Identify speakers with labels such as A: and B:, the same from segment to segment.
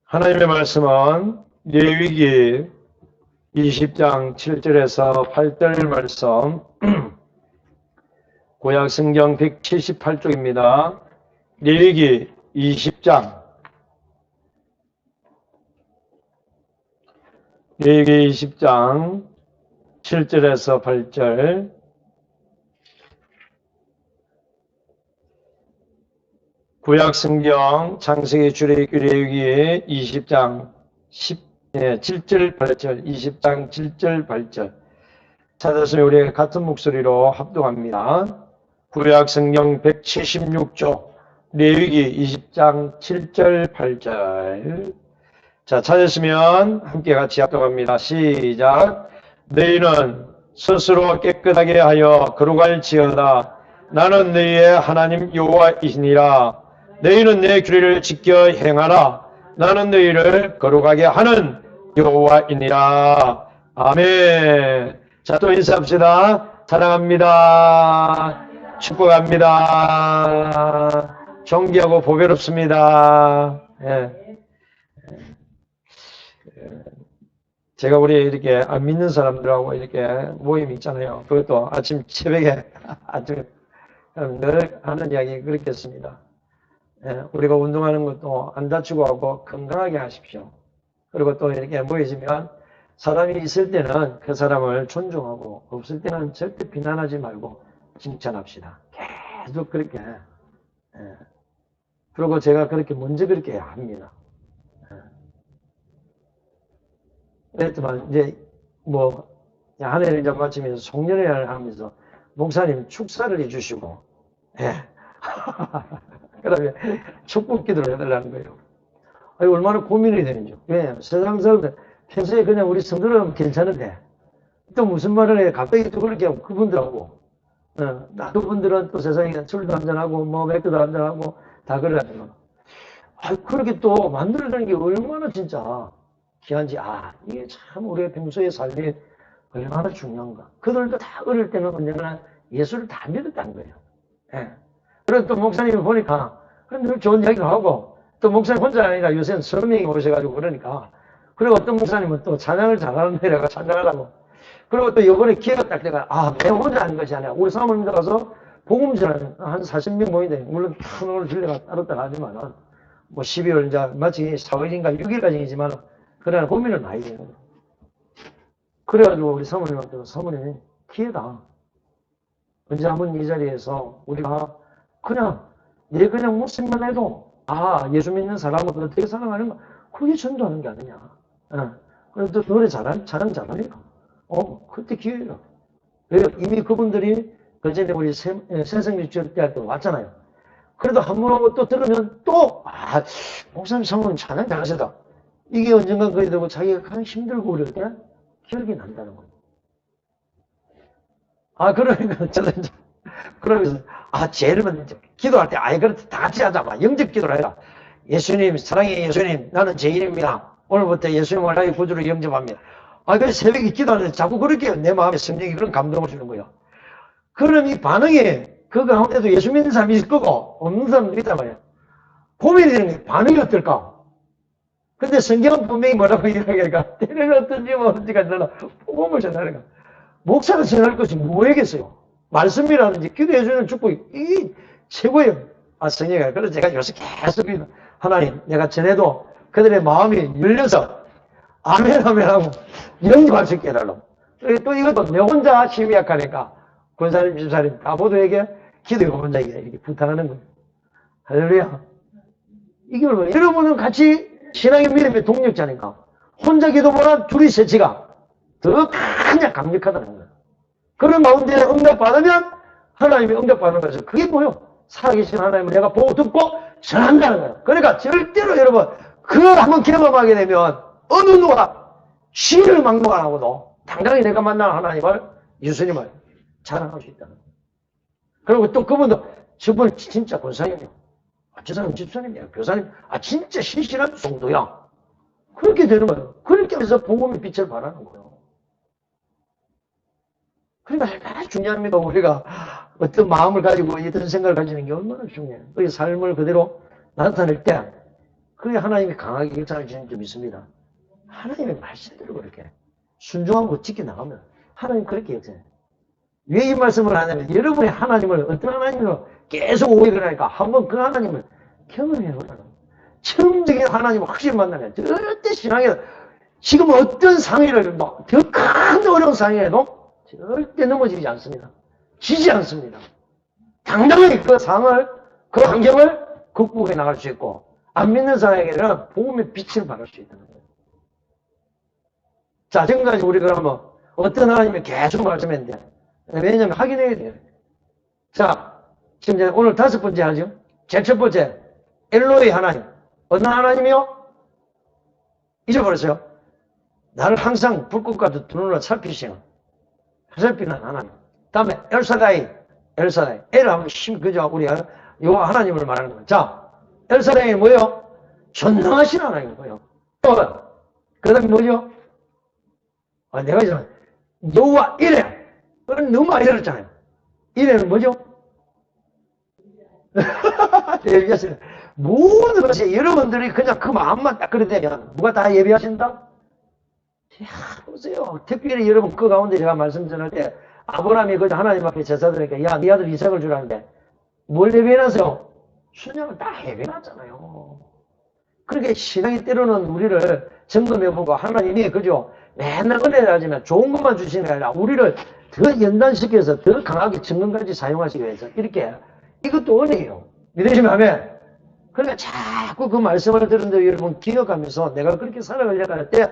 A: 하나님의 말씀은 레위기 20장 7절에서 8절 말씀, 구약성경 178쪽입니다. 레위기 20장 7절에서 8절. 구약성경 창세기 출애굽기 레위기 20장 7절 8절 20장 7절 8절 찾았으면 우리 같은 목소리로 합독합니다. 구약성경 176쪽 레위기 20장 7절 8절. 자, 찾았으면 함께 같이 합독합니다. 시작. 너희는 스스로 깨끗하게 하여 거룩할지어다. 나는 너희의 하나님 여호와이시니라. 너희는 내 규례를 지켜 행하라. 나는 너희를 거룩하게 하는 여호와이니라. 아멘. 자, 또 인사합시다. 사랑합니다. 축복합니다. 존귀하고 보배롭습니다. 예. 제가 우리 이렇게 안 믿는 사람들하고 이렇게 모임이 있잖아요. 그것도 아침 새벽에 늘 하는 이야기 그렇겠습니다. 우리가 운동하는 것도 안 다치고 하고 건강하게 하십시오. 그리고 또 이렇게 모여지면 사람이 있을 때는 그 사람을 존중하고 없을 때는 절대 비난하지 말고 칭찬합시다. 계속 그렇게. 그리고 제가 그렇게 먼저 그렇게 합니다. 그랬더만 이제 한 해를 이제 마치면서 송년회를 하면서 목사님 축사를 해주시고, 그러면 축복 기도를 해달라는 거예요. 아니, 얼마나 고민이 되는지. 왜? 세상 사람들, 평소에 그냥 우리 성도는 괜찮은데, 또 무슨 말을 해. 갑자기 또 그렇게 하고, 그분들하고, 그분들은 또 세상에 술도 한잔하고, 맥주도 한잔하고, 다 그러잖아요. 그렇게 또 만들어내는 게 얼마나 진짜 귀한지, 이게 참 우리가 평소에 삶이 얼마나 중요한가. 그들도 다 어릴 때는 언젠가 예수를 다 믿었다는 거예요. 그래서 또 목사님을 보니까 늘 좋은 이야기도 하고, 또 목사님 혼자 아니라 요새는 서너 명이 오셔가지고 그러니까, 그리고 어떤 목사님은 또 찬양을 잘하는데 내가 찬양하라고. 그리고 또 이번에 기회가 딱 내가, 내가 혼자 하는 것이 아니라 우리 사모님들 가서 복음 전하는 한 40명 모인데, 물론 큰 오늘 진례가 따랐다가 하지만은, 12월 이제 마치 4일인가 6일까지이지만, 그러나 고민을 많이 되는 거예요. 그래가지고 우리 사모님한테, 사모님, 기회다. 언제 한번 이 자리에서 우리가 그냥 목숨만 해도, 예수 믿는 사람을 어떻게 사랑하는 거, 그게 전도하는 게 아니냐. 그래도 노래 자랑 잘하니까. 그때 기회예요. 이미 그분들이 그전에 우리 새생명 주일 때 왔잖아요. 그래도 한 번하고 또 들으면 또, 목사님 사모님 찬양 잘하시다. 이게 언젠간 그래 되고 자기가 가장 힘들고 그럴 때 기억이 난다는 거예요. 그러니까 저는 이제 그러면서 제일은 기도할 때 그렇다 다 같이 하자. 영접 기도를 해라. 예수님, 사랑의 예수님, 나는 죄인입니다. 오늘부터 예수님을 나의 구주로 영접합니다. 그래서 새벽에 기도하는데 자꾸 그렇게 내 마음에 성령이 그런 감동을 주는 거예요. 그럼 이 반응이 그 가운데도 예수 믿는 사람이 있을 거고 없는 사람도 있단 말이에요. 고민이 되는 게 반응이 어떨까? 근데 성경은 분명히 뭐라고 이야기하니까 때는 어떤지 모르지가 않나 복음을 전하는 거야. 목사가 전할 것이 뭐겠어요? 말씀이라든지 기도해주는 축복이 이게 최고예요. 성령이. 그래서 제가 요새 계속 하나님 내가 전해도 그들의 마음이 열려서 아멘 하고 영접할 수 있게 해달라고. 또 이것도 내 혼자 힘이 약하니까 권사님, 집사님 다 모두에게 기도해 혼자에게 이렇게 부탁하는 거예요. 할렐루야. 이게 얼마나 여러분은 같이 신앙의 믿음의 동력자니까 혼자 기도보다 둘이 세치가 더 그냥 강력하다는 거예요. 그런 가운데 응답받으면 하나님이 응답받는 거죠. 그게 뭐예요? 살아계신 하나님을 내가 보고 듣고 전한다는 거예요. 그러니까 절대로 여러분 그걸 한번 경험하게 되면 어느 누가 시를 막론 안 하고도 당당히 내가 만난 하나님을, 예수님을 자랑할 수 있다는 거예요. 그리고 또 그분도 저분 진짜 권사님이요. 저 사람 집사님이야, 교사님. 진짜 신실한 성도야. 그렇게 되는 거예요. 그렇게 해서 복음의 빛을 발하는 거예요. 그러니까 얼마나 중요합니까? 우리가 어떤 마음을 가지고 어떤 생각을 가지는 게 얼마나 중요해요. 우리 삶을 그대로 나타낼 때 그게 하나님이 강하게 역사를 주는 점 있습니다. 하나님의 말씀대로 그렇게 순종하고 지켜나가면 하나님 그렇게 역사해요. 왜 이 말씀을 하냐면 여러분이 하나님을 어떤 하나님으로 계속 오해를 하니까 한번 그 하나님을 경험해보라는 처음적인 하나님을 확실히 만나면 절대 신앙에 지금 어떤 상해를 더 큰 어려운 상해에도 절대 넘어지지 않습니다. 지지 않습니다. 당당하게 그 상을 그 환경을 극복해 나갈 수 있고 안 믿는 사람에게는 복음의 빛을 발할 수 있다는 거예요. 자, 지금까지 우리 그러면 어떤 하나님이 계속 말씀했는데 왜냐면 확인해야 돼요. 자, 지금 이제 오늘 5번째 하죠. 제일 첫 번째 엘로이 하나님. 어느 하나님이요? 잊어버렸어요. 나를 항상 불꽃과 두 눈으로 살피시는 살피는 하나님. 다음에 엘사다이. 엘을 하면 그죠? 우리 요 하나님을 말하는 거예요. 자, 엘사다이 뭐예요? 전능하신 하나님 뭐예요? 그 다음에 뭐죠? 내가 이제 여호와 이레. 그건 너무 많이 들었잖아요. 이레는 뭐죠? 예비하시는 모든 것이 여러분들이 그냥 그 마음만 딱 그러되면 누가 다 예비하신다? 야, 보세요. 특별히 여러분 그 가운데 제가 말씀 전할 때 아브라함이 그 하나님 앞에 제사 드리니까 야, 네 아들 이삭을 주라는데 뭘 예배해놨어요? 순양을 다 예배해놨잖아요. 그렇게 신앙이 때로는 우리를 점검해보고 하나님이 그죠? 맨날 은혜를 하지만 좋은 것만 주시는 게 아니라 우리를 더 연단시켜서 더 강하게 증거까지 사용하시기 위해서 이렇게 이것도 은혜예요. 믿으시면 하면 그러니까 자꾸 그 말씀을 들은데 여러분 기억하면서 내가 그렇게 살아가려고 할 때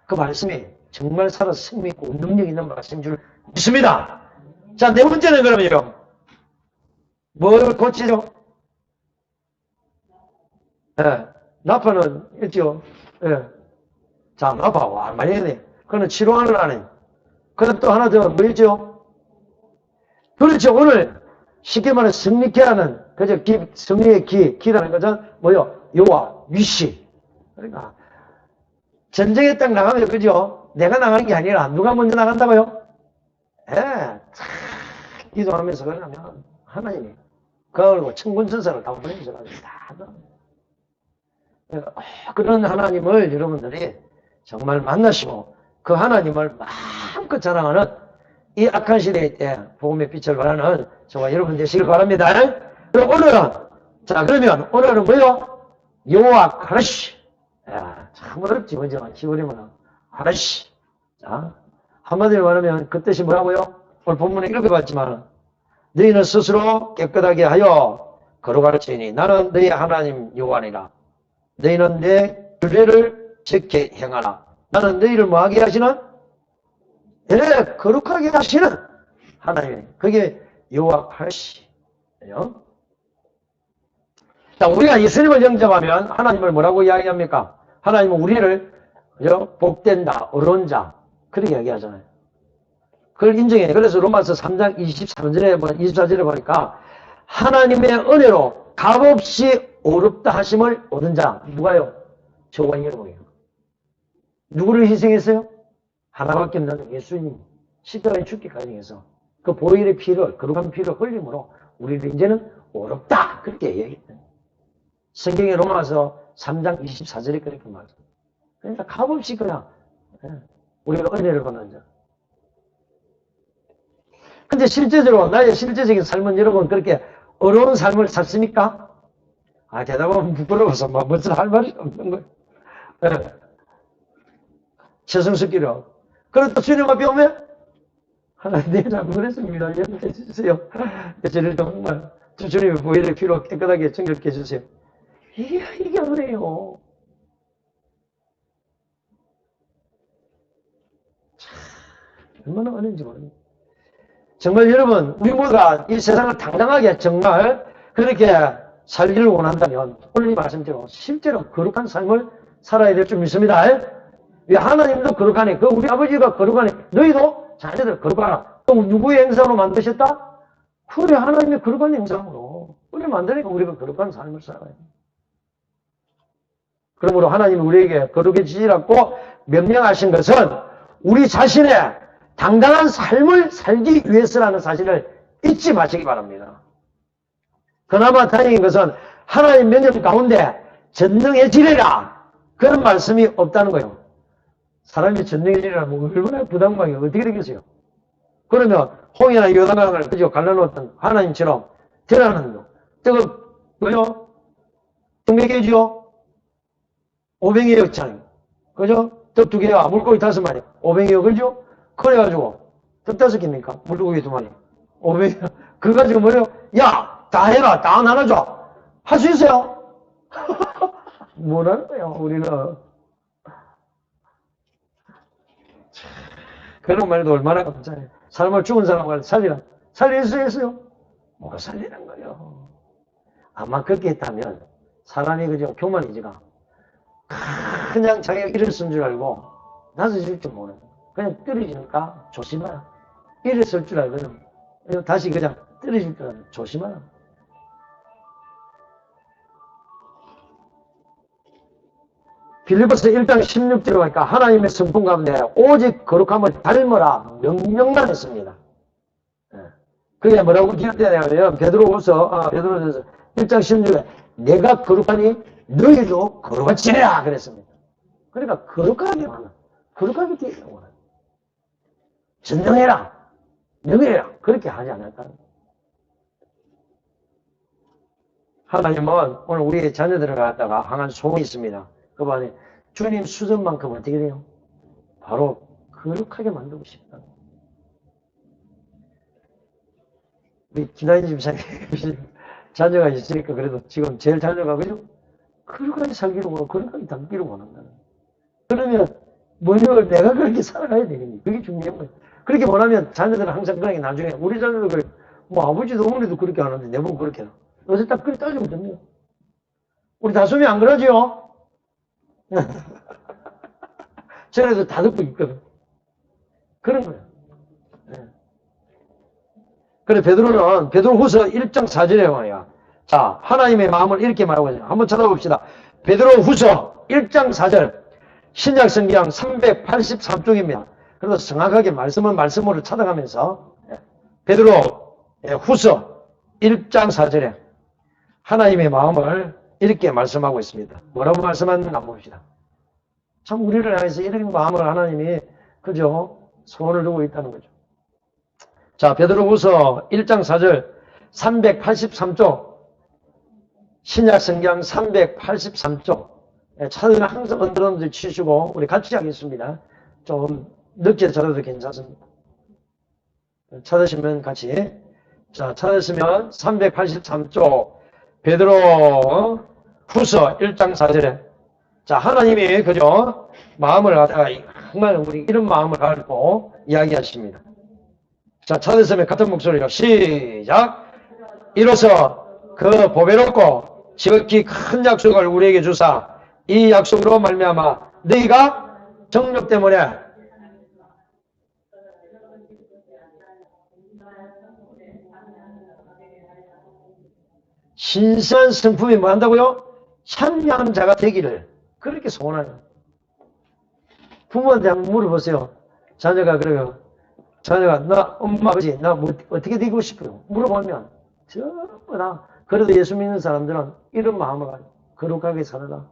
A: 그 말씀이 정말 살아서 승리 있고 능력 있는 말씀인 줄 믿습니다. 자, 네 번째는 그러면요. 뭘 고치죠? 예, 나파는 있죠. 예. 자, 나파, 와, 많이 했네. 그거는 치료하는 하나님. 그럼 또 하나 더, 뭐 있죠? 그렇죠. 오늘 쉽게 말해 승리케 하는, 그죠? 승리의 기라는 것은 뭐요? 여호와, 위시. 그러니까, 전쟁에 딱 나가면, 그죠? 내가 나가는 게 아니라, 누가 먼저 나간다고요? 예, 기도하면서 그러면, 하나님이, 그걸 천군천사를 다 보내주셔서 다 그런 하나님을 여러분들이 정말 만나시고 그 하나님을 마음껏 자랑하는 이 악한 시대에 때 복음의 빛을 발하는 저와 여러분 되시길 바랍니다. 그럼 오늘은 자 그러면 오늘은 뭐요? 여호와 하나씨. 야, 참 어렵지 그죠? 히브리어는 하나씨. 자 한마디로 말하면 그 뜻이 뭐라고요? 오늘 본문에 이렇게 봤지만 너희는 스스로 깨끗하게 하여 거룩할지니 나는 너희 하나님 여호와니라. 너희는 내 규례를 지켜 행하라. 나는 너희를 뭐하게 하시는? 네, 거룩하게 하시는 하나님. 그게 여호와 하시예요. 자, 우리가 예수님을 영접하면 하나님을 뭐라고 이야기합니까? 하나님은 우리를 그죠? 복된다, 어려운 자 그렇게 이야기하잖아요. 그걸 인정해요. 그래서 로마서 3장 24절에 보니까 하나님의 은혜로 값없이 어렵다 하심을 얻은 자 누가요? 저와 여러분이에요. 누구를 희생했어요? 하나밖에 없는 예수님 십자가에 죽기까지 해서 그 보혈의 피를 거룩한 피를 흘림으로 우리를 이제는 어렵다 그렇게 얘기했어요. 성경의 로마서 3장 24절에 그렇게 말해요. 그러니까 값없이 그냥 우리가 은혜를 받는 자. 근데 실제적으로 나의 실제적인 삶은 여러분 그렇게 어려운 삶을 샀습니까? 아, 대답하면 부끄러워서 뭐 무슨 할 말이 없는 거예요. 네. 최승수기로. 그리고 또 주님 앞에 오면 하나님 네, 잘못했습니다. 이렇게 해주세요. 저를 정말 주님의 보혈의 피로 깨끗하게 정결케 해주세요. 이게 그래요. 얼마나 은혜인지 모르겠어요. 정말 여러분 우리 모두가 이 세상을 당당하게 정말 그렇게 살기를 원한다면 오늘 이 말씀대로 실제로 거룩한 삶을 살아야 될 줄 믿습니다. 왜 하나님도 거룩하네. 그 우리 아버지가 거룩하네. 너희도 자녀들 거룩하라. 또 누구의 행상으로 만드셨다? 그래 하나님의 거룩한 행상으로. 우리 만드니까 우리가 거룩한 삶을 살아야 돼. 그러므로 하나님이 우리에게 거룩해지시라고 명령하신 것은 우리 자신의 당당한 삶을 살기 위해서라는 사실을 잊지 마시기 바랍니다. 그나마 다행인 것은 하나님 명령 가운데 전능해지리라. 그런 말씀이 없다는 거예요. 사람이 전능해지리라면 얼마나 부담감이 어떻게 되겠어요? 그러면 홍해나 요단강을 그저 갈라놓았던 하나님처럼 대라는 거. 저거 뭐요? 몇 개지요? 500개였잖아요. 그죠? 떡 2개야. 물고기 5마리. 500개 그죠? 그래가지고 떡 5개입니까? 물고기 2마리. 500개. 그거 가지고 뭐래요? 야! 다 해라. 다 나눠줘. 할 수 있어요? 뭐라는 거예요, 우리는. 그런 말도 얼마나 감사해요. 사람을 죽은 사람을 살리라. 살릴 수 있어요? 못 살리는 거예요. 아마 그렇게 했다면 사람이 그저 교만이지가 그냥 자기가 일을 쓴 줄 알고 나서질 줄 모르는 그냥 떨어지니까 조심하라. 일을 쓸 줄 알거든. 다시 그냥 떨어질 줄 알고 조심하라. 빌립보서 1장 16절에 보니까 하나님의 성품 가운데 오직 거룩함을 닮으라 명령만 했습니다. 그게 뭐라고 기록되냐면 베드로후서 1장 16절에 내가 거룩하니 너희도 거룩하지 해라 그랬습니다. 그러니까 거룩하게 하는 거룩하게 되라고 하는 전능해라 명예해라 그렇게 하지 않을까. 하나님은 오늘 우리의 자녀들을 갖다가 향한 소원이 있습니다. 그 반에 주님 수전만큼 어떻게 돼요? 바로 거룩하게 만들고 싶다. 우리 김다인 집사님 자녀가 있으니까 그래도 지금 제일 자녀가 그죠? 거룩하게 살기로 원하고 거룩하게 담기로 원한다. 그러면 뭐냐면 내가 그렇게 살아가야 되겠니? 그게 중요한 거예요. 그렇게 원하면 자녀들은 항상 그렇게 나중에 우리 자녀도 그래. 뭐 아버지도 어머니도 그렇게 하는데 내 몸은 그렇게 해. 요새 딱 그렇게 따지면 됩니다. 우리 다솜이 안 그러지요? 전에도 다 듣고 있거든. 그런 거예요. 네. 그래, 베드로후서 1장 4절에 말이야. 자, 하나님의 마음을 이렇게 말하고 있어요. 한번 찾아봅시다. 베드로후서 1장 4절. 신약 성경 383쪽입니다. 그래서 정확하게 말씀으로 찾아가면서 베드로후서 1장 4절에 하나님의 마음을 이렇게 말씀하고 있습니다. 뭐라고 말씀하는지 한번 봅시다. 참 우리를 향해서 이런 마음을 하나님이 그죠? 소원을 두고 있다는 거죠. 자, 베드로후서 1장 4절 383쪽 신약 성경 383쪽 찾으면 항상 언더라인을 치시고 우리 같이 하겠습니다. 좀 늦게 찾아도 괜찮습니다. 찾으시면 같이 자 찾으시면 383쪽 베드로 후서 1장 4절에 자 하나님이 그죠 마음을 갖다가 정말 우리 이런 마음을 가지고 이야기하십니다. 자 찾으시면 같은 목소리로 시작. 이로써 그 보배롭고 지극히 큰 약속을 우리에게 주사 이 약속으로 말미암아 너희가 정욕 때문에 신선한 성품이 뭐 한다고요? 현명한 자가 되기를 그렇게 소원하는 부모한테 한번 물어보세요. 자녀가 그래요. 자녀가 나 엄마 아버지 나 뭐, 어떻게 되고 싶어요? 물어보면 전부 다 그래도 예수 믿는 사람들은 이런 마음을 가지고 거룩하게 살아라.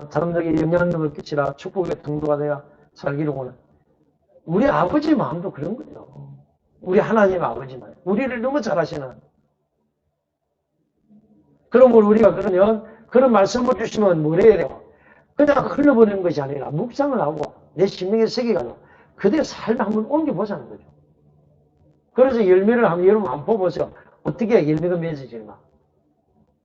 A: 사람들에게 영향력을 끼치라. 축복의 통로가 되어 살기를 원해. 우리 아버지 마음도 그런 거예요. 우리 하나님 아버지 마음. 우리를 너무 잘하시는. 그러면 우리가 그러면 그런 말씀을 주시면 뭘 해야 돼요? 그냥 흘러버리는 것이 아니라 묵상을 하고 내 심령에 새겨가지고 그대로 삶을 한번 옮겨보자는 거죠. 그래서 열매를 한번 여러분 한번 보보세요. 어떻게 열매가 맺어지는가.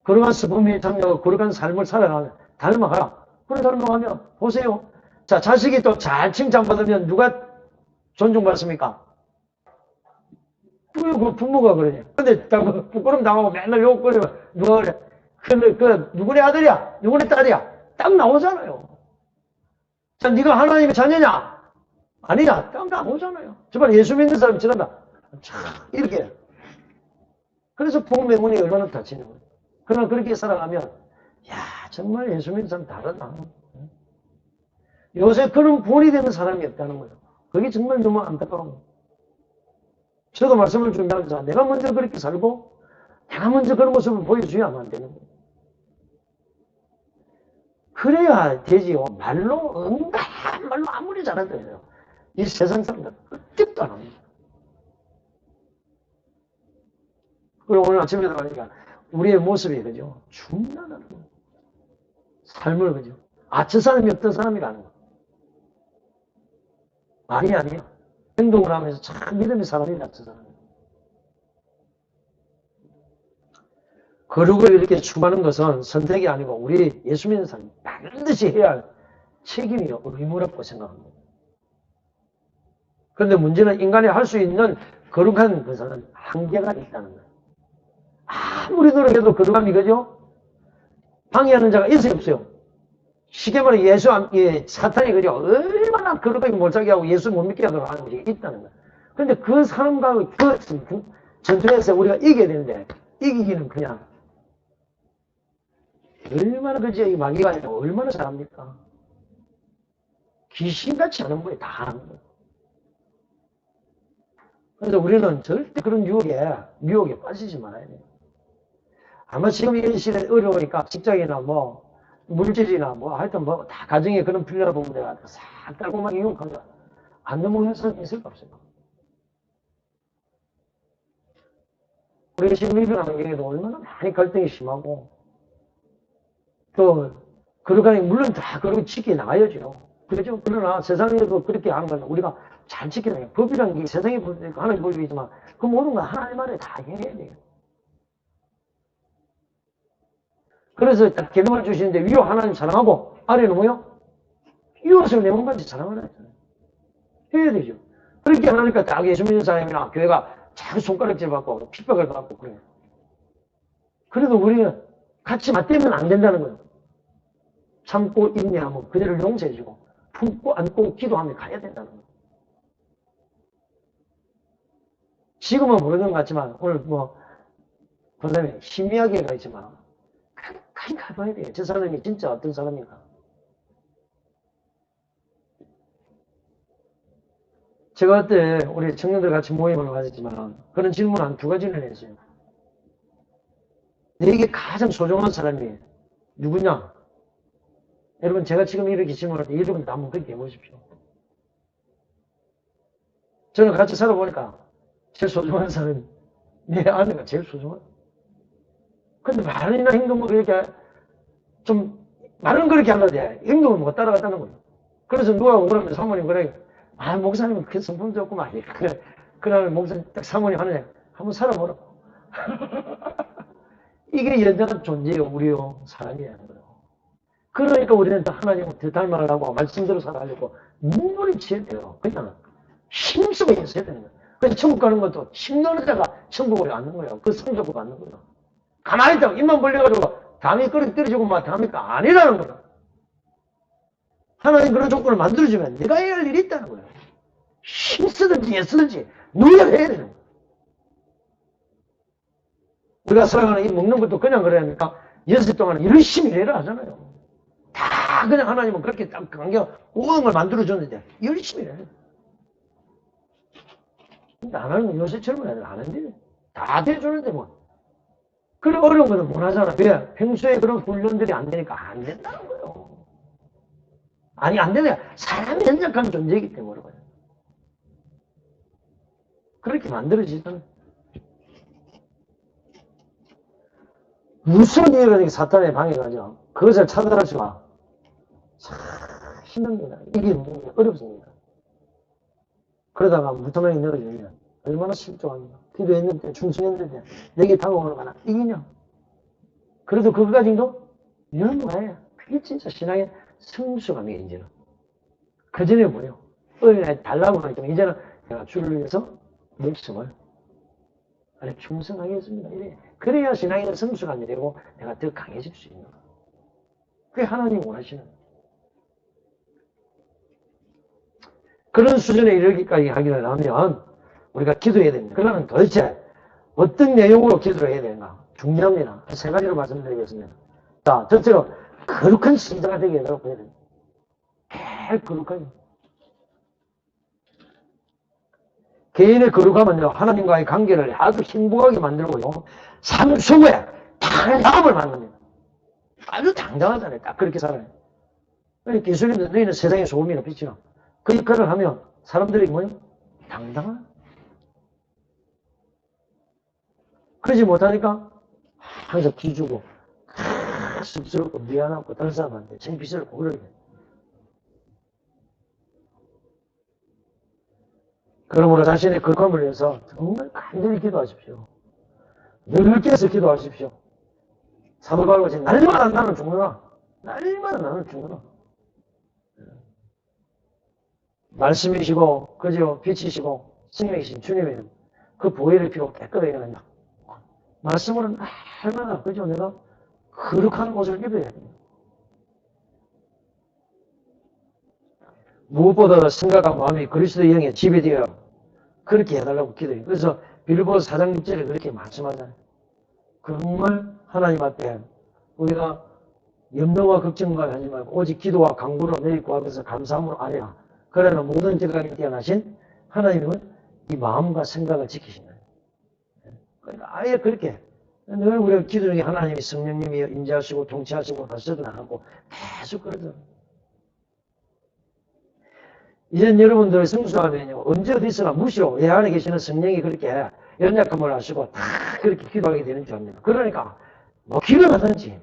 A: 거룩한 수품이 참여하고 거룩한 삶을 살아가면 닮아가라. 그래 닮아가면 보세요. 자 자식이 또 잘 칭찬받으면 누가 존중받습니까? 그 부모가 그러냐. 근데 부끄럼 당하고 맨날 욕거리면 누가 그래? 근데 그 누구네 아들이야? 누구네 딸이야? 딱 나오잖아요. 자, 네가 하나님의 자녀냐? 아니냐? 딱 나오잖아요. 정말 예수 믿는 사람이 지난다. 참 이렇게. 그래서 복맹운이 얼마나 다치는 거예요. 그러나 그렇게 살아가면 야 정말 예수 믿는 사람 다르다. 요새 그런 본이 되는 사람이 없다는 거예요. 그게 정말 너무 안타까운 거예요. 저도 말씀을 준비하면서 내가 먼저 그렇게 살고 내가 먼저 그런 모습을 보여줘야만 안 되는 거예요. 그래야 되지요. 말로, 온갖 말로 아무리 잘해도 돼요. 이 세상 사람들 뜻도 안 합니다. 그리고 오늘 아침에 들어가니까 우리의 모습이, 그죠? 중요하다는 거예요. 삶을, 그죠? 아, 저 사람이 어떤 사람이라는 거. 말이 아니야. 행동을 하면서 참 믿음의 사람이다, 저 사람이. 거룩을 이렇게 추구하는 것은 선택이 아니고 우리 예수 믿는 사람이 반드시 해야 할 책임이요, 의무라고 생각합니다. 그런데 문제는 인간이 할 수 있는 거룩한 것은 한계가 있다는 거예요. 아무리 노력해도 거룩함이, 그죠? 방해하는 자가 있어요, 없어요? 쉽게 말해 사탄이, 그죠? 얼마나 거룩하게 못하게 하고 예수 못 믿게 하도록 하는 것이 있다는 거예요. 그런데 그 사람과 그 전투에서 우리가 이겨야 되는데, 이기기는 그냥 얼마나, 그죠? 이 마귀가 얼마나 잘합니까? 귀신같이 하는 거예요. 다 하는 거예요. 그래서 우리는 절대 그런 유혹에 빠지지 말아야 돼요. 아마 지금 이 시대 어려우니까 직장이나 뭐, 물질이나 뭐, 하여튼 뭐, 다 가정에 그런 필요한 부분들 싹 달콤하게 유혹하면 안 넘어오는 사람이 있을까 없어요. 우리가 지금 일어나는 경우에도 얼마나 많이 갈등이 심하고, 또, 거룩하게, 물론 다 거룩히 지켜나가야죠. 그렇죠? 그러나 세상에도 그렇게 하는 건 우리가 잘 지켜나가요. 법이라는 게 세상의 법이 있고 하나님의 법이 있지만 그 모든 건 하나님 안에 다 해야 돼요. 그래서 딱 계명을 주시는데 위로 하나님 사랑하고 아래는 뭐요? 이웃을 내 몸같이 사랑하라 했잖아요. 해야 되죠. 그렇게 하니까 딱 예수 믿는 사람이나 교회가 자꾸 손가락질 받고 핍박을 받고 그래요. 그래도 우리는 같이 맞대면 안 된다는 거예요. 참고 인내하면 그대를 용서해주고 품고 안고 기도하며 가야 된다는 거예요. 지금은 모르는 것 같지만 오늘 뭐 그다음에 심리학계가 있지만 가까이 가봐야 돼요. 저 사람이 진짜 어떤 사람인가. 제가 그때 우리 청년들 같이 모임을 가졌지만 그런 질문 한 2가지를 했어요. 내게 가장 소중한 사람이 누구냐? 여러분, 제가 지금 이렇게 질문할 때 여러분도 한번 그렇게 해보십시오. 저는 같이 살아보니까 제일 소중한 사람이 내 아내가 제일 소중한. 근데 말이나 행동을 그렇게 좀 말은 그렇게 하는데 행동을 못 따라갔다는 거예요. 그래서 누가 그러면 사모님 그래, 아 목사님은 그 성품 좋구만. 그래, 그러면 목사님 딱 사모님 하느냐, 한번 살아보라고. 이게 연장한 존재예요, 우리요 사람이라는 거예요. 그러니까 우리는 또 하나님을 더 닮아가고 말씀대로 살아가려고 눈물이 치야 돼요. 그냥 힘쓰고 있어야 되는 거예요. 그래서 천국 가는 것도 힘쓰는 자가 천국을 갖는 거예요. 그 성적을 갖는 거예요. 가만히 있다가 입만 벌려가지고 담이 끓여 떨어지고 막 담이가 아니라는 거예요. 하나님 그런 조건을 만들어주면 내가 해야 할 일이 있다는 거예요. 힘쓰든지 애쓰든지 노력해야 되는 거예요. 우리가 살아가는 이 먹는 것도 그냥 그러니까 6시 동안 열심히 일해라 하잖아요. 다 그냥 하나님은 그렇게 딱 관계가 모든 걸 만들어줬는데 열심히 해. 근데 하나님은 요새 젊은 애들 안 한대. 다 돼주는데 뭐. 그런 어려운 것은 못 하잖아. 왜? 평소에 그런 훈련들이 안 되니까 안 된다는 거예요. 아니, 안 되네. 사람이 연약한 존재이기 때문에 그래요. 그렇게 만들어지잖아요. 무슨 일이 사탄의 방해가죠. 그것을 차단할 수가 참 힘듭니다. 이게 어렵습니다. 그러다가 무통령이 내려주면 얼마나 실족합니까? 기도했는데, 충성했는데, 내게 다가오는 거나 이기냐? 그래도 그거까지도 연구해. 그게 진짜 신앙의 성숙함이에요, 이제는. 그 전에 뭐예요? 어린애 달라고 하니까 이제는 내가 주를 위해서 목숨을 충성하겠습니다. 이래. 그래야 신앙의 성숙함이 되고 내가 더 강해질 수 있는 거예요. 그게 하나님 원하시는 거예요. 그런 수준에 이르기까지 하기를 하면 우리가 기도해야 됩니다. 그러면 도대체 어떤 내용으로 기도를 해야 되는가? 중요합니다. 3가지로 말씀드리겠습니다. 자, 첫째로 거룩한 신자가 되게 해달라고 해야 됩니다. 제일 거룩하게. 개인의 거룩함은요, 하나님과의 관계를 아주 행복하게 만들고요, 삶 속에 당당함을 만듭니다. 아주 당당하잖아요. 딱 그렇게 살아요. 예수님도 너희는 세상의 소금이나 빛이라. 그 역할을 하면 사람들이 뭐요? 당당한. 그러지 못하니까 항상 기주고 쑥스럽고 미안하고 다른 사람한테 창피스럽고 그러게. 그러므로 자신의 거룩함을 위해서 정말 간절히 기도하십시오. 늘 깨서 기도하십시오. 사도 바울과 날마다 나는 죽노라. 날마다 나는 죽노라. 말씀이시고 그죠? 빛이시고 생명이신 주님의 그 보혈의 피로 깨끗하게 된다. 말씀으로는 날마다 그죠? 내가 거룩한 옷을 입어야 됩니다. 무엇보다 생각과 마음이 그리스도의 영에 지배되어 그렇게 해달라고 기도해요. 그래서 빌보서 4장 6절에 그렇게 말씀하잖아요. 정말 하나님 앞에 우리가 염려와 걱정과 하지 말고 오직 기도와 간구로 너희 구하면서 감사함으로 아뢰라. 그러나 모든 재간에 뛰어나신 하나님은 이 마음과 생각을 지키신다. 그러니까 아예 그렇게 늘 우리가 기도 중에 하나님이 성령님이 임재하시고 통치하시고 다스려 나가고 계속 그러죠. 이젠 여러분들 성수하면요 언제 어디서나 무시로 내 안에 계시는 성령이 그렇게 연약함을 하시고 다 그렇게 기도하게 되는 줄 압니다. 그러니까 뭐 길을 하든지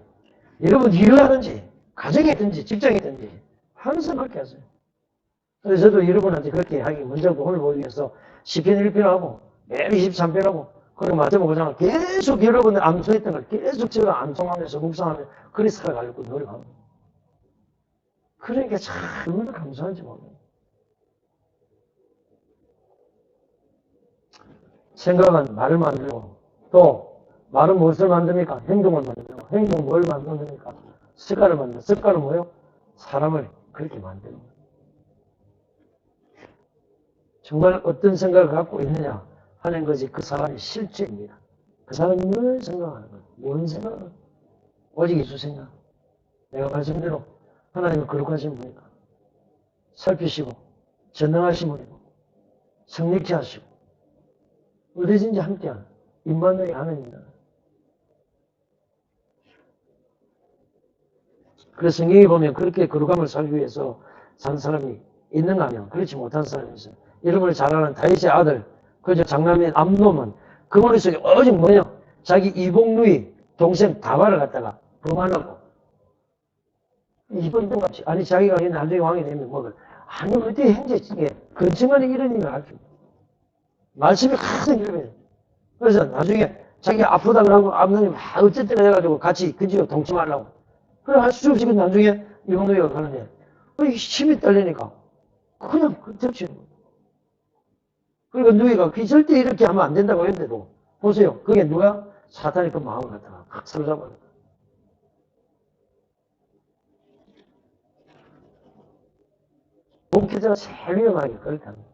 A: 여러분 일을 하든지 가정에 있든지 직장에 있든지 항상 그렇게 하세요. 그래서 저도 여러분한테 그렇게 하기 먼저 오늘 보기 위해서 시편 1편하고 매일 23편하고 그리고 마태복음 5장을 계속 여러분들 암송했던 걸 계속 제가 암송하면서 묵상하면서 그리 살아가려고 노력합니다. 그러니까 참 얼마나 감사한지 모르겠어요. 생각은 말을 만들고 또 말은 무엇을 만듭니까? 행동을 만들고 행동은 뭘 만듭니까? 습관을 만들고 습관은 뭐예요? 사람을 그렇게 만드는 거예요. 정말 어떤 생각을 갖고 있느냐 하는 것이 그 사람의 실제입니다. 그 사람이 늘 생각하는 거예요. 뭔 생각을? 오직 예수 생각. 내가 말씀대로 하나님은 거룩하신 분이다. 살피시고 전능하신 분이고 성립케 하시고 어디든지 함께하는 임마누엘이 하나님이다. 그래서 성경에 보면 그렇게 거룩함을 살기 위해서 사는 사람이 있는가 하면 그렇지 못한 사람이 있어요. 여러분을 잘 아는 다윗의 아들 그저 장남인 암놈은 그 머릿속에 오직 뭐냐 자기 이복누이 동생 다발을 갖다가 범하려고 이번 같이 아니 자기가 나중에 왕이 되면 뭐 아니 어떻게 현재 근처만에 이런 일을 할 줄 말씀이 가장 이러면 그래서 나중에 자기가 아프다고 하고 암놈이 막 어쨌든 해가지고 같이 그지로 동침하려고 그래 할 수 없이 나중에 이복누이가 가는데 힘이 딸리니까 그냥 덮치는 거예요. 그러니까 누이가 그 절대 이렇게 하면 안 된다고 했는데도 보세요. 그게 누가? 사탄이 그 마음을 갖다가 확 사로잡아요. 목회자가 제일 위험하게 그렇답니다.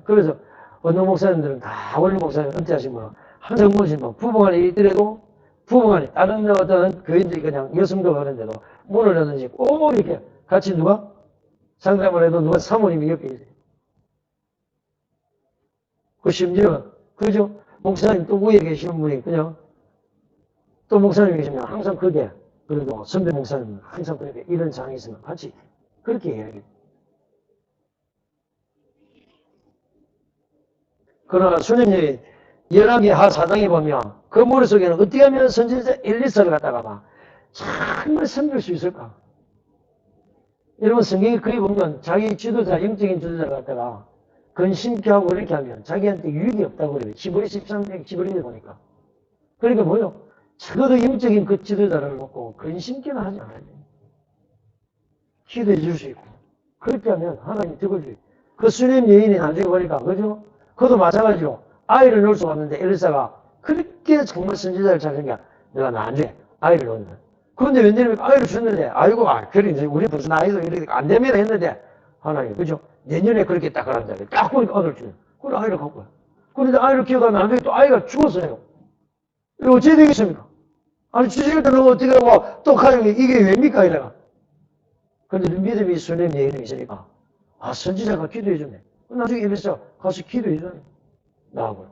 A: 그래서 어느 목사님들은 다 원래 목사님 은퇴하신 분은 항상 보시면 뭐 부부간에 있더라도 부부간에 다른 어떤 교인들이 그냥 여성도 그러는데도 문을 열든지 꼭 이렇게 같이 누가 상담을 해도 누가 사모님이 옆에 있어요. 그 심지어 그죠? 목사님 또 위에 계시는 분이 그냥 또 목사님 계시면 항상 그게 그래도 선배 목사님은 항상 그렇게 이런 상황이 있으면 같이 그렇게 이야기해요. 그러나 수님이 열왕기 하 4장에 보면 그 머릿속에는 어떻게 하면 선지자 엘리사를 갖다가 막 정말 섬길 수 있을까? 여러분 성경에 그리 보면 자기 지도자, 영적인 지도자를 갖다가 근심케 하고 이렇게 하면 자기한테 유익이 없다고 그래요. 지브리 13장 지브리를 보니까. 그러니까 뭐요? 적어도 영적인 그 지도자를 놓고 근심케는 하지 않아야 돼요. 기도해 줄 수 있고. 그렇게 하면 하나님이 득을 줘요. 그 수님 여인이 나중에 보니까, 그죠? 그것도 마찬가지로 아이를 놓을 수가 없는데 엘리사가 그렇게 정말 선지자를 찾으니까 내가 나중에 아이를 놓는다. 그런데 웬일입니까? 아이를 줬는데, 아이고, 그래, 우리 무슨 아이도 이렇게 안 되면 했는데, 하나님, 그죠? 내년에 그렇게 딱 하란다. 딱 보니까 아들 주네. 그래, 아이를 갖고 와. 그런데 아이를 키워가 나중에 또 아이가 죽었어요. 이거 어찌 되겠습니까? 아니, 주식을 들어오면 어떻게 하고, 또 가정이 이게 왜입니까? 이래가. 그런데 믿음이 수님 예인이 있으니까, 아, 선지자가 기도해주네. 나중에 엘리사 가서 기도해주네. 나하고.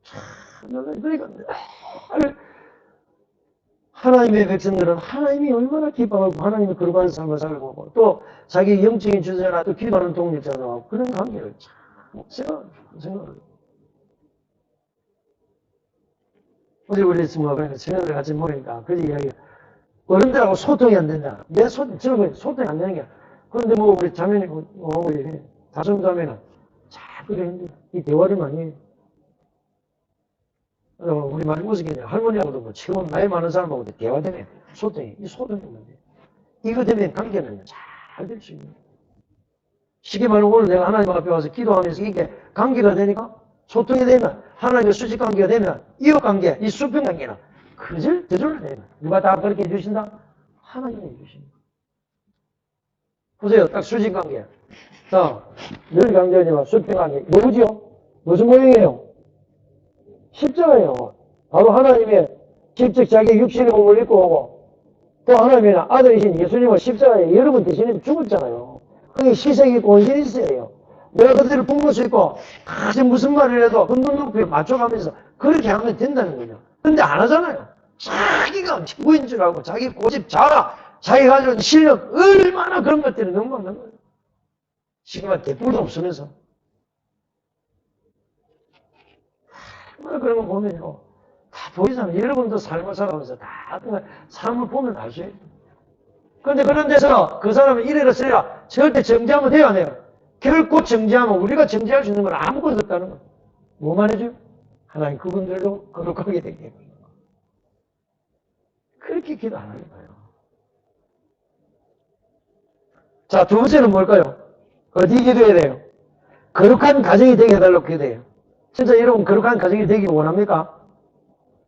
A: 참, 그러니까, 하나님의 백성들은 하나님이 얼마나 기뻐하고 하나님이 거룩한 삶을 살고 또 자기 영적인 주제나 또 기도하는 동력자도 그런 관계를 참 생각을. 어제 우리 친구가 친구들 같이 모이니까 그 이야기 어른들하고 소통이 안 된다. 저는 소통이 안 되는 게. 그런데 뭐 우리 자매님, 우리 다솜자매는 자꾸 이 대화를 많이 해요. 우리 많이 무섭게 할머니하고도 뭐 지금 나이 많은 사람하고도 대화되면 이 소통이 문제. 이거 되면 관계는 잘 될 수 있는. 쉽게 말하면 오늘 내가 하나님 앞에 와서 기도하면서 이게 관계가 되니까 소통이 되면 하나님의 수직 관계가 되면 이웃 관계, 이 수평 관계는 저절로 되면 누가 다 그렇게 해주신다? 하나님이 해주신다. 보세요. 딱 수직 관계. 자, 늘 강조하지만 수평 관계. 뭐지요? 무슨 모양이에요? 십자가예요. 바로 하나님의 직접 자기 육신의 몸을 입고 오고 또 하나님의 아들이신 예수님을 십자가에 여러분 대신에 죽었잖아요. 그게 희생이 본신이 있어요. 내가 그들을 품을 수 있고 아주 무슨 말을 해도 흔들 높이에 맞춰가면서 그렇게 하면 된다는 거죠. 근데 안 하잖아요. 자기가 친구인 줄 알고 자기 고집 자라 자기가 가지고 실력 얼마나 그런 것들이 너무 많은 거예요. 지금은 대뿔도 없으면서 그런 거 보면요. 다 보이잖아요. 여러분도 삶을 살아가면서 다 삶을 보면 알 수 있어요. 그런데 그런 데서 그 사람은 이래라 저래라 절대 정지하면 돼요, 안 돼요? 결코 정지하면 우리가 정지할 수 있는 건 아무것도 없다는 거예요. 뭐만 해줘요? 하나님 그분들도 거룩하게 되게 해요. 그렇게 기도 안 하는 거예요. 자, 두 번째는 뭘까요? 어디 기도해야 돼요? 거룩한 가정이 되게 해달라고 기도해요. 진짜 여러분 거룩한 가정이 되기 원합니까?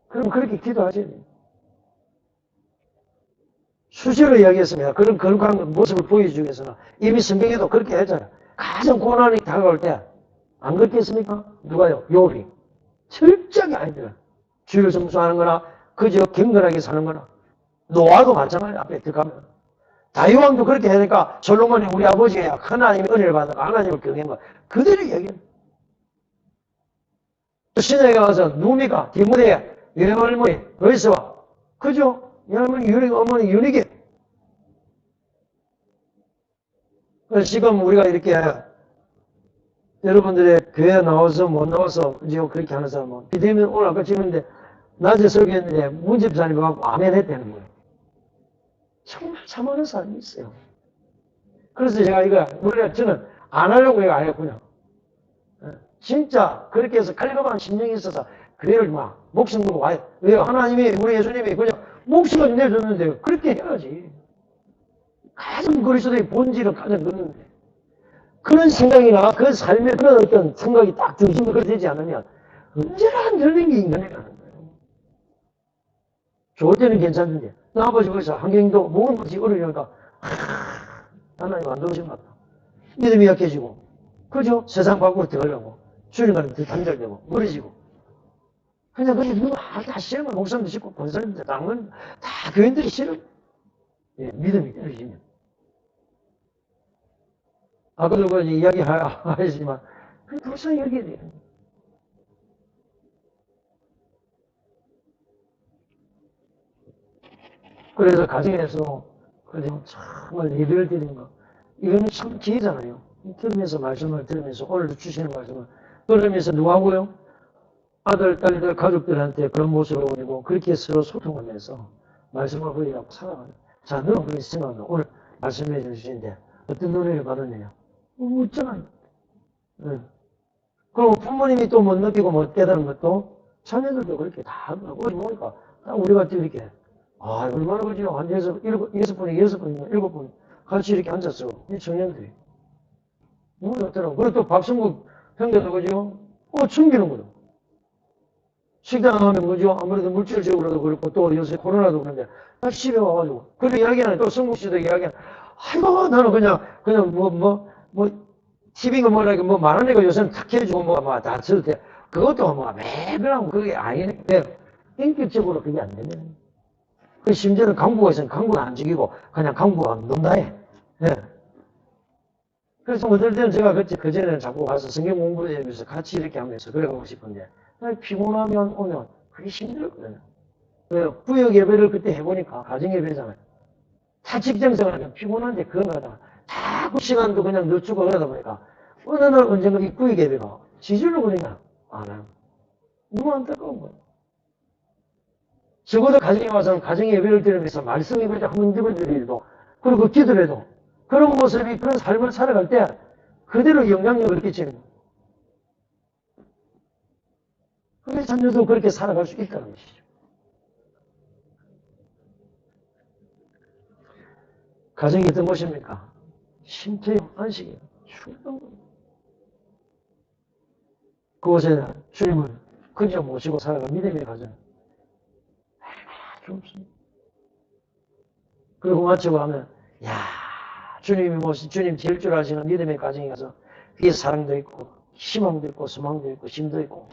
A: 그럼 그렇게 기도하셔야 돼요. 수시로 이야기했습니다. 그런 거룩한 모습을 보여주기 위해서는 이미 성경에도 그렇게 했잖아요. 가장 고난이 다가올 때 안 그렇게 했습니까? 누가요? 욥이. 철저하게 아니더라. 주를 성수하는 거나 그저 경건하게 사는 거나 노아도 마찬가지예요. 앞에 들어가면. 다윗왕도 그렇게 하니까 솔로몬이 우리 아버지가 하나님의 은혜를 받는 하나님을 경외한 거 그대로 얘기해요. 신약에 가서 누굽니까? 디모데의 외할머니 로이스와 그죠? 외할머니 유닉 어머니 유닉이 지금 우리가 이렇게 여러분들의 교회 나와서 못 나와서 지금 그렇게 하는 사람은 비대면 오늘 아까 찍었는데 낮에 설교했는데 문집사님 와서 아멘 했다는 거예요. 정말 참 많은 사람이 있어요. 그래서 제가 이거 원래 저는 안 하려고 이거 안 했군요. 진짜 그렇게 해서 갈급한 심령이 있어서 교회를 막 목숨 걸고 와요. 왜 하나님이 우리 예수님이 그냥 목숨을 내줬는데 그렇게 해야지. 가장 그리스도의 본질은 가장 그런데 그런 생각이나 그 삶에 그런 어떤 생각이 딱 들으시면 그렇게 되지 않으면 언제나 안 들리는 게 인간이라는 거예요. 좋을 때는 괜찮은데 나 아버지 벌써 환경도 모든 것이 어려우니까 하나님 안 도우신 것 같다. 믿음이 약해지고 그죠? 세상 밖으로 들어가려고 주님과는 더 단절되고 멀어지고 그냥 근데 누가 다 싫으면 목사님도 싫고 권사님도 당은 다 교인들이 싫어. 예, 믿음이 떨어지면 아까도 그 이야기 하시지만 불쌍히 여겨야 돼요. 그래서 가정에서 정말 예배를 드리는 거 이거는 참 기회잖아요. 들으면서 말씀을 들으면서 오늘도 주시는 말씀을 들으면서 누구하고요? 아들, 딸들, 가족들한테 그런 모습을 보이고 그렇게 서로 소통하면서 말씀을 보이라고 살아가요. 자, 너는 그렇게 생각합니다. 오늘 말씀해 주시는데 어떤 노래를 받았느냐? 웃잖아요. 네. 그리고 부모님이 또 못 느끼고 못 깨달은 것도 자녀들도 그렇게 다 하고 보니까 우리가 이렇게 얼마나 그러지요? 한 여섯 분이 일곱 분 같이 이렇게 앉았어. 이 청년들이. 너무 좋더라고. 그리고 또 박성국 형제도 그죠? 숨기는 거죠. 식당 하면 그죠? 아무래도 물질적으로도 그렇고 또 요새 코로나도 그런데 다 집에 와가지고. 그리고 이야기하는 또 성국 씨도 이야기하는 아이고 나는 그냥 TV가 뭐라 뭐 말하는 거 요새는 탁 해주고 다 쓸 때 그것도 매번 그게 아니네. 인격적으로 그게 안 되네. 그 심지어는 강부가 있으면 강부는 안 죽이고 그냥 강부가 논다 해. 예. 그래서 어떨 때는 제가 그전에는 자꾸 가서 성경 공부하면서 같이 이렇게 하면서 그래 가고 싶은데 피곤하면 오면 그게 힘들거든요. 구역 예배를 그때 해보니까 가정 예배잖아요. 다 직장 생활하면 피곤한데 그런 거다. 다 그 시간도 그냥 늦추고 그러다 보니까 어느 날 언젠가 이 구역 예배가 지질로 그러냐 안 해요. 너무 안타까운 거예요. 적어도 가정에 와서는 가정 예배를 드리면서 말씀 예배를 한번 드려도 그리고 그 기도를 해도 그런 모습이 그런 삶을 살아갈 때 그대로 영향력을 끼치는 거예요. 우리 자녀도 그렇게 살아갈 수 있다는 것이죠. 가정이 어떤 곳입니까? 쉼터요, 안식이요. 중요한 겁니다. 그곳에 주님을 그저 모시고 살아가는 믿음의 가정. 좋습니다. 그리고 마치고 하면, 야, 주님이 모신, 주님 제일 줄 아시는 믿음의 가정에 가서, 그게 사랑도 있고, 희망도 있고, 소망도 있고, 힘도 있고,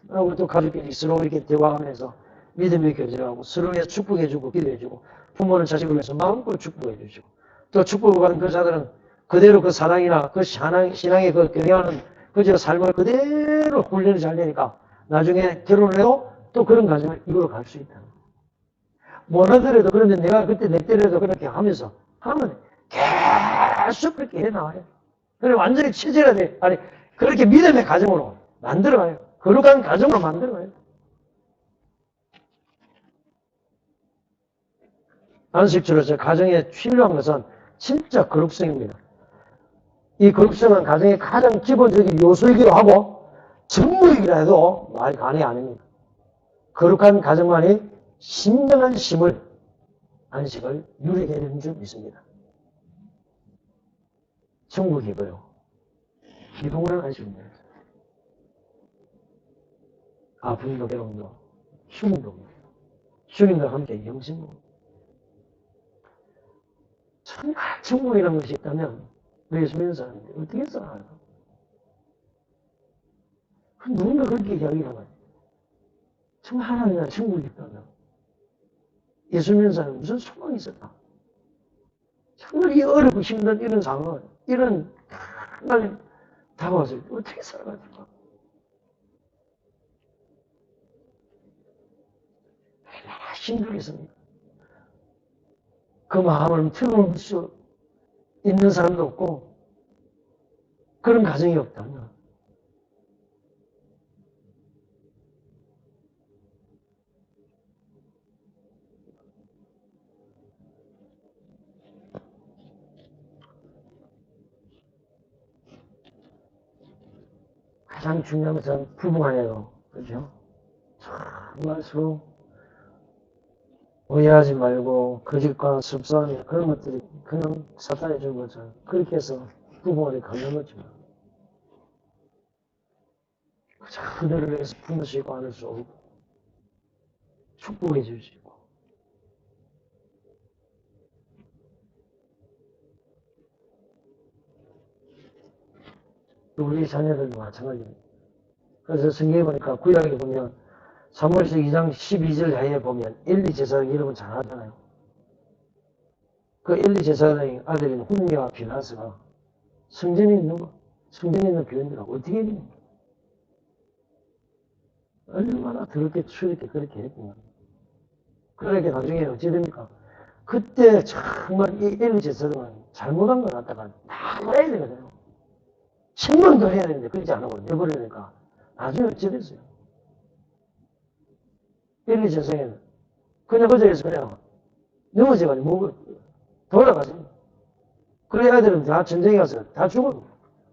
A: 그리고 또 가족끼리 서로 이렇게 대화하면서 믿음의 교제하고, 서로 위해서 축복해주고, 기도해주고, 부모는 자식을 위해서 마음껏 축복해주시고, 또 축복을 받은 그 자들은 그대로 그 사랑이나 그 신앙의 그 경영하는 그저 삶을 그대로 훈련이 잘 되니까, 나중에 결혼을 해도 또 그런 가정을 이끌어 갈 수 있다. 못하더라도 그런데 내가 그때 내 때라도 그렇게 하면서 하면 계속 그렇게 해나와요. 그래 완전히 체질화돼. 아니 그렇게 믿음의 가정으로 만들어가요. 거룩한 가정으로 만들어가요. 안식주로서 가정에 필요한 것은 진짜 거룩성입니다. 이 거룩성은 가정의 가장 기본적인 요소이기도 하고 전부이기라 해도 말이 가능이 아닙니다. 거룩한 가정만이 신령한 쉼을, 안식을 누리게 되는 줄 믿습니다. 천국이 뭐요? 기동은 안식입니다. 아픔도 괴로움도 휴문도 주님과 함께 영생도 정말 천국이라는 것이 있다면 예수 믿는 사람인데 어떻게 살아요? 누군가 그렇게 이야기를 하나요? 정말 하나님이나 천국이 있다면 예수 믿는 사람은 무슨 소망이 있을까? 정말 이 어렵고 힘든 이런 상황, 이런 날 다가와서 어떻게 살아가지까? 얼마나 힘들겠습니까? 그 마음을 틀어놓을 수 있는 사람도 없고 그런 가정이 없다면 가장 중요한 것은 부부간에도 그렇죠? 정말 서로 오해하지 말고 거짓과 습관 그런 것들이 그냥 사탄이 준 것처럼 그렇게 해서 부부간에 갈라놓지 마. 그들을 위해서 품으시고 안을 수 없고 축복해 주시고 우리 자녀들도 마찬가지입니다. 그래서 성경에 보니까 구약에 보면 사무엘서 2장 12절 하에 보면 엘리 제사장 여러분 잘 아잖아요. 그 엘리 제사장의 아들인 훈니와 비나스가 성전에 있는 거, 성전에 있는 교인들하고 어떻게 했냐? 얼마나 더럽게 추럽게 그렇게 했구나. 그렇게 나중에 어찌 됩니까? 그때 정말 이 엘리 제사장은 잘못한 걸 갖다가 다 해야 되거든요. 10년 더 해야 되는데 그러지 않고 내버리니까 나중에 어찌 됐어요? 엘리 제사장은 그냥 그 자리에서 그냥 넘어져가지고 뭐 돌아가세요. 그래 아이들은 다 전쟁에 가서 다 죽어.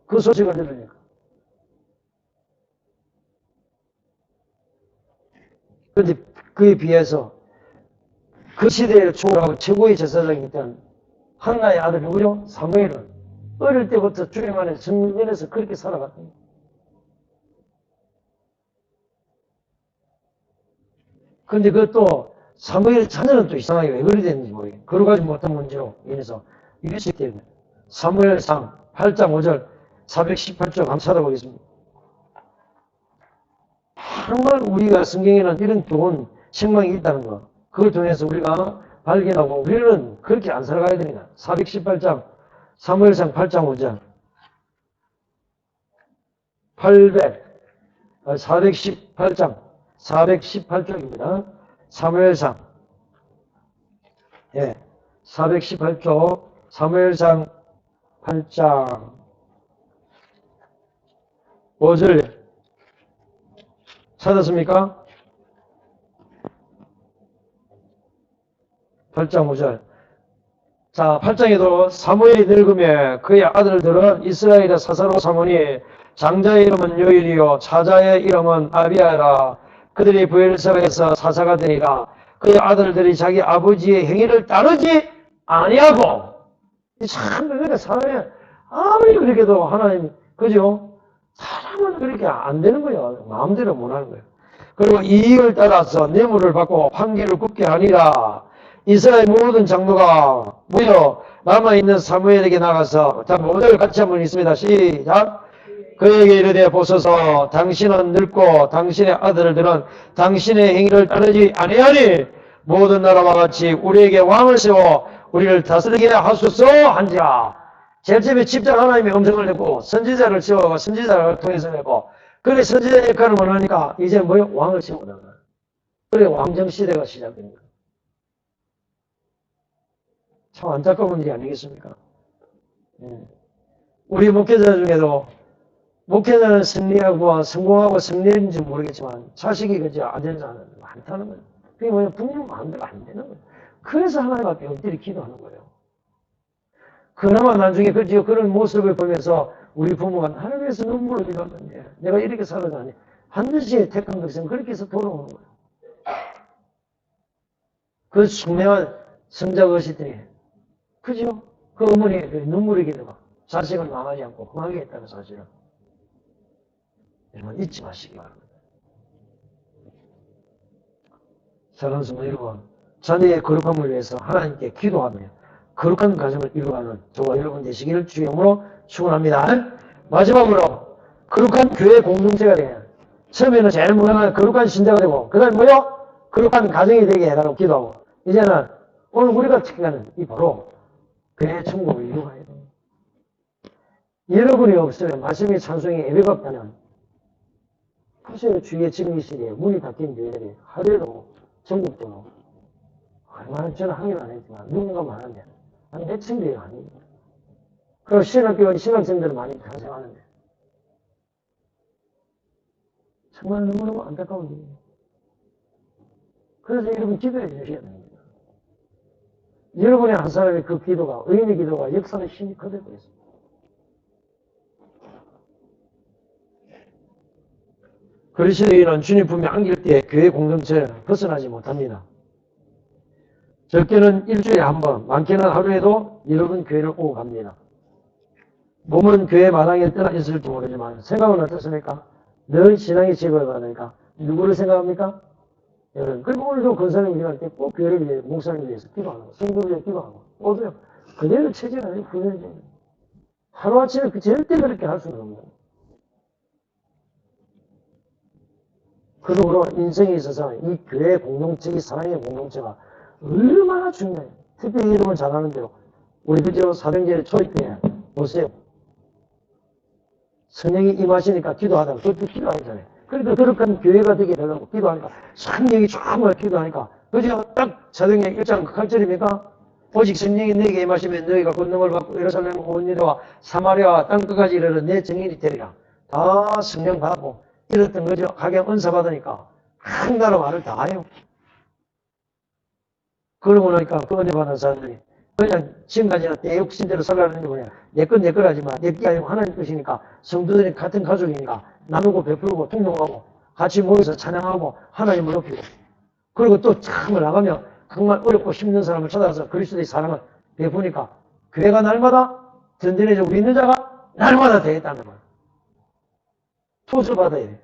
A: 그 소식을 들으니까. 그런데 그에 비해서 그 시대를 초월하고 최고의 제사장이었던 한나의 아들 누구죠? 사무엘은 어릴 때부터 주님 안에 성전에서 그렇게 살아갔거든요. 그런데 그것도 사무엘 자녀는 또 이상하게 왜 그리 됐는지 모르겠어요. 걸어가지 못한 문제로 인해서 이것이 때문에 사무엘상 8장 5절 418쪽 한번 찾아보겠습니다. 정말 우리가 성경에는 이런 좋은 책망이 있다는 거 그걸 통해서 우리가 발견하고 우리는 그렇게 안 살아가야 됩니다. 418장 사무엘상 8장 5절 418장 418쪽입니다. 사무엘상, 예, 418쪽 사무엘상 8장 5절 찾았습니까? 8장 5절. 자, 8장에도 사무엘이 늙으며 그의 아들들은 이스라엘의 사사로 삼으니 장자의 이름은 요일이요 차자의 이름은 아비아라. 그들이 브엘세바에서 사사가 되니라. 그의 아들들이 자기 아버지의 행위를 따르지 아니하고. 참 그러니까 사람이 아무리 그렇게도 하나님 그죠? 사람은 그렇게 안 되는 거예요. 마음대로 못 하는 거예요. 그리고 이익을 따라서 뇌물을 받고 판결을 굽게 하니라. 이스라엘 모든 장로가 모여 남아있는 사무엘에게 나가서 자, 모두를 같이 한번 읽습니다. 시작. 그에게 이르되 보소서 당신은 늙고 당신의 아들들은 당신의 행위를 따르지 아니하니 모든 나라와 같이 우리에게 왕을 세워 우리를 다스리게 하소서 한지라. 제일 처음에 집장 하나님의 음성을 듣고 선지자를 세우고 선지자를 통해서 내고 그래 선지자의 역할을 원하니까 이제 뭐요? 왕을 세우는 거예요. 그래 왕정시대가 시작됩니다. 참 안타까운 일이 아니겠습니까? 우리 목회자 중에도 목회자는 승리하고 성공하고 승리했는지 모르겠지만 자식이 그저 안 되는 사람은 많다는 거예요. 그게 뭐냐? 부모 마음대로 안 되는 거예요. 그래서 하나님 앞에 엎드려 기도하는 거예요. 그나마 나중에 그런 모습을 보면서 우리 부모가 나를 위해서 눈물을 흘렸는데 내가 이렇게 살아가니 반드시 택한 것은 그렇게 해서 돌아오는 거예요. 그 숙명한 성자 것이더니 그죠? 그 어머니의 그 눈물의 기도가 자식을 망하지 않고 흥하게 했다는 사실을 여러분 잊지 마시기 바랍니다. 사랑하는 성도 여러분, 자녀의 거룩함을 위해서 하나님께 기도하며 거룩한 가정을 이루어가는 저와 여러분 되시기를 주의 이름으로 축원합니다. 마지막으로 거룩한 교회 공동체가 되면 처음에는 제일 무난한 거룩한 신자가 되고 그 다음에 뭐요? 거룩한 가정이 되게 해달라고 기도하고 이제는 오늘 우리가 지켜가는 이 바로 교회 천국을 이루어가야 됩니다. 여러분이 없으면 말씀의 찬송이 예배가 없다면 보세요. 주위에 지금 이 시대에 문이 닫힌 교회들이 하루에도 전국적으로 얼마나 저는 하긴 안 했지만 누군가 많은데 한 몇천 교회가 아닙니다. 그리고 신학교 신학생들은 많이 탄생하는데 정말 너무너무 안타까운 일이에요. 그래서 여러분 기도해 주셔야 됩니다. 여러분의 한 사람의 그 기도가 의인의 기도가 역사의 힘이 커지고 있습니다. 그리스도인은 주님 품에 안길 때 교회 공동체를 벗어나지 못합니다. 적게는 일주일에 한 번, 많게는 하루에도 여러분 교회를 오고 갑니다. 몸은 교회 마당에 떠나 있을지 모르지만 생각은 어떻습니까? 늘 신앙의 지혜를 받으니까 누구를 생각합니까? 여러분. 그리고 오늘도 권사님 기도할 때 꼭 교회를 위해 목사님을 위해서 기도하는 거, 성도를 위해 기도하고 모두요. 그대로 체제가 아니고 훈련이에요. 하루아침에 절대 그렇게 할 수는 없는 거예요. 그러므로 인생에 있어서 이 교회 공동체, 이 사랑의 공동체가 얼마나 중요해요. 특별히 여러분 잘 아는 대로 우리 그저 사병제의 초입 때 보세요. 성령이 임하시니까 기도하다가 그것도 기도하잖아요. 그러니까 그렇게 교회가 되게 되려고 기도하니까 성령이 정말 기도하니까 그저 딱 사도행전 1장 8절입니까? 오직 성령이 너에게 임하시면 너희가 권능을 받고 예루살렘 온 이르와 사마리아와 땅끝까지 이르러 내 증인이 되리라. 다 성령 받고 이랬던 거죠. 하경 은사 받으니까 한 나라 말을 다 해요. 그러고 나니까 그 은혜 받은 사람들이 그냥 지금까지는 내 욕심대로 살아가는 게 뭐냐. 내 건 내 거라지만 내 게 아니고 하나님 뜻이니까 성도들이 같은 가족이니까 나누고 베풀고 통용하고 같이 모여서 찬양하고 하나님을 높이고 그리고 또 참을 나가면 정말 어렵고 힘든 사람을 찾아서 그리스도의 사랑을 베푸니까 교회가 날마다 든든해지고 믿는 자가 날마다 되겠다는 거예요. 토술 받아야 돼요.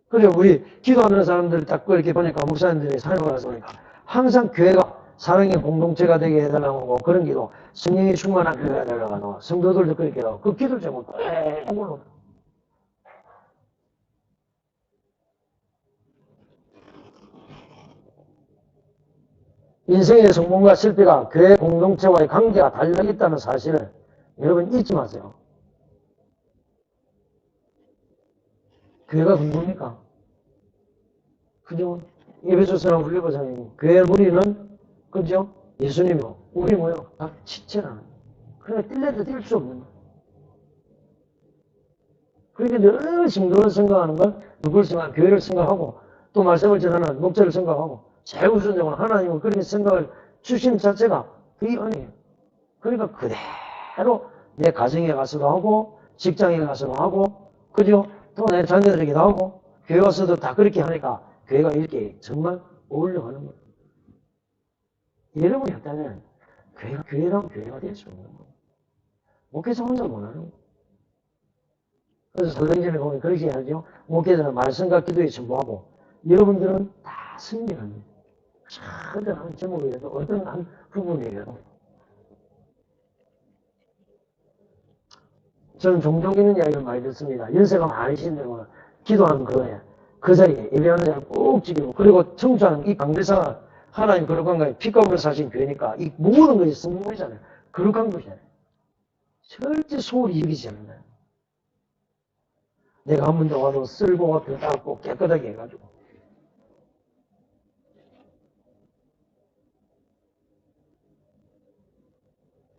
A: 그래서 우리 기도하는 사람들 딱 이렇게 보니까 목사님들이 사역을 해서 보니까 항상 교회가 사랑의 공동체가 되게 해달라고 하고 그런 기도, 성령이 충만한 교회가 되려고 하고 성도들도 그렇게 하고 그 기도 제목 꼭 올라오고 인생의 성공과 실패가 교회 공동체와의 관계가 달려있다는 사실을 여러분 잊지 마세요. 교회가 궁금합니까? 그죠? 에베소서나 빌립보서는 교회 무리는 그죠? 예수님이고 우리 뭐요? 각 지체라는 거예요. 그러니까 뛸래도 뛸 수 없는 거예요. 그러니까 늘 성도를 생각하는 건 누구를 생각하는 교회를 생각하고 또 말씀을 전하는 목자를 생각하고 제일 우선적으로 하나님은 그렇게 생각을 주시는 자체가 그게 은혜예요. 그러니까 그대로 내 가정에 가서도 하고 직장에 가서도 하고 그죠? 또 내 자녀들에게도 하고 교회 와서도 다 그렇게 하니까 교회가 이렇게 정말 어울려가는 거예요. 여러분이 없다면 교회라면 교회가 될 수 없는 거예요. 목회자 혼자 못하는 거예요. 그래서 설명전에 보면 그렇게 하죠. 목회자는 말씀과 기도에 전부하고 여러분들은 다 승리합니다. 어떤 한 제목이라도 어떤 한 부분이라도 저는 종종 있는 이야기를 많이 듣습니다. 연세가 많으신 분은 기도하는 거예요. 그 자리에 예배하는 자리에 꼭 지키고 그리고 청소하는 이 강대사가 하나님 거룩한 거에 핏값으로 사신 교회니까 이 모든 것이 성공이잖아요. 거룩한 것이잖아요. 절대 소홀히 여기지 않는다. 내가 한 번도 와도 쓸고 같은 거 닦고 깨끗하게 해가지고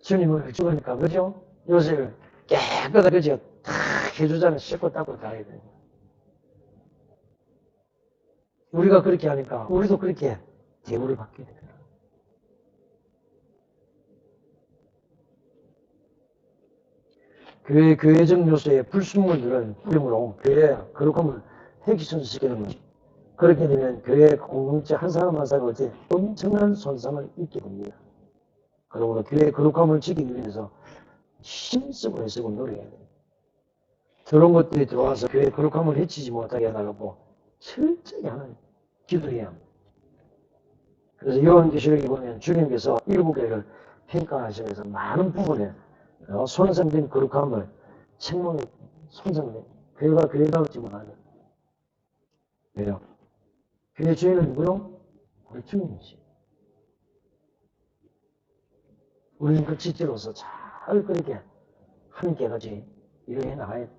A: 주님을 죽으니까 그죠? 요새 깨끗하게 그죠? 다 해주잖아요. 씻고 닦고 다 해야 돼요. 우리가 그렇게 하니까 우리도 그렇게 대우를 받게 돼요. 교회적 요소의 불순물들은 뿌림으로 교회의 거룩함을 획기순시키는 거죠. 그렇게 되면 교회 공동체 한 사람 한 사람이 어째 엄청난 손상을 입게 됩니다. 그러므로 교회의 거룩함을 지키기 위해서 힘쓰고 애쓰고 노력해야 돼요. 저런 것들이 들어와서 교회의 거룩함을 해치지 못하게 해달라고 철저히 하는 기도해야 합니다. 그래서 요한계시록에 보면 주님께서 일곱 교회를 평가하시면서 많은 부분에 손상된 거룩함을 책망에 손상된 교회가 얻지 못하는 왜요? 교회 주인은 누구요? 우리 주님이지. 우리는 그 지체로서 잘 그렇게 함께 같이 일을 해 나가야 돼.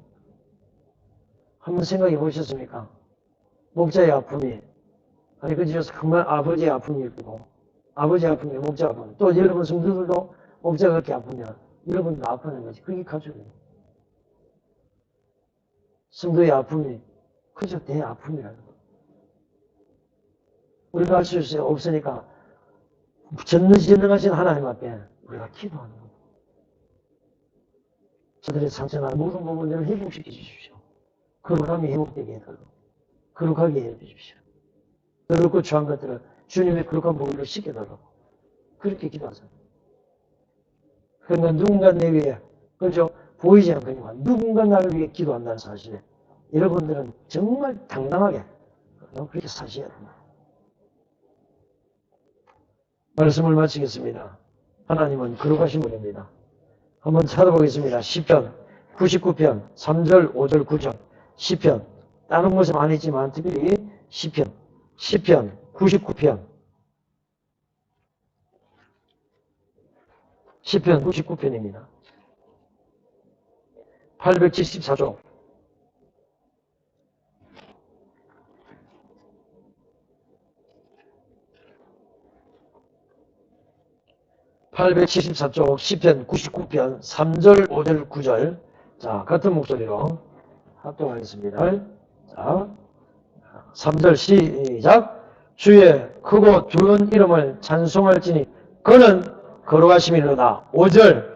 A: 한번 생각해 보셨습니까? 목자의 아픔이 아니 그 집에서 정말 아버지의 아픔이 있고 아버지의 아픔이 목자 아픔 또 여러분 성도들도 목자가 그렇게 아프면 여러분도 아파하는 거지. 그게 가족이에요. 성도의 아픔이 그저 내 아픔이라는 거예요. 우리가 할 수 있어요. 없으니까 전능하신 하나님 앞에 우리가 기도하는 거예요. 저들의 상처나 모든 부분들을 회복시켜 주십시오. 거룩함이 회복되게 해달라고. 거룩하게 해 주십시오. 더럽고 추한 것들을 주님의 거룩한 부분을 시켜달라고. 그렇게 기도하세요. 그러니까 누군가 내 위해, 그렇죠? 보이지 않거니와 누군가 나를 위해 기도한다는 사실에 여러분들은 정말 당당하게 그렇게 사셔야 됩니다. 말씀을 마치겠습니다. 하나님은 거룩하신 분입니다. 한번 찾아보겠습니다. 시편 99편 3절 5절 9절 시편 다른 곳에 많이 있지만 특별히 시편 99편 시편 99편입니다. 874조 874쪽 시편 99편 3절 5절 9절 자 같은 목소리로 합동하겠습니다. 자 3절 시작 주의 크고 두려운 이름을 찬송할지니 그는 거룩하심이로다. 5절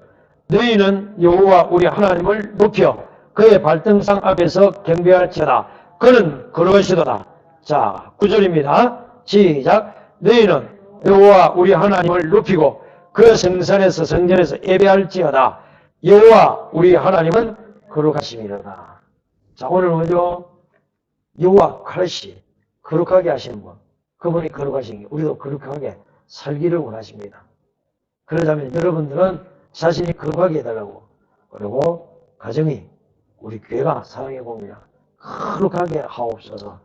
A: 너희는 여호와 우리 하나님을 높여 그의 발등상 앞에서 경배할지어다. 그는 거룩하시도다. 자 9절입니다. 시작 너희는 여호와 우리 하나님을 높이고 그 성산에서 성전에서 예배할지어다. 여호와 우리 하나님은 거룩하심이로다. 자 오늘 먼저 여호와 카르시 거룩하게 하시는 분 그분이 거룩하신 게 우리도 거룩하게 살기를 원하십니다. 그러자면 여러분들은 자신이 거룩하게 해달라고 그리고 가정이 우리 교회가 사랑해 봅니다. 거룩하게 하옵소서.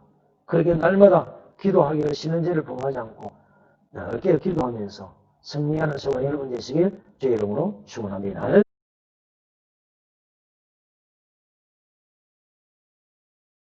A: 그렇게 날마다 기도하기를 쉬는 죄를 범하지 않고 넓게 기도하면서 승리하는 저와 여러분 되시길 주의 이름으로 축원합니다.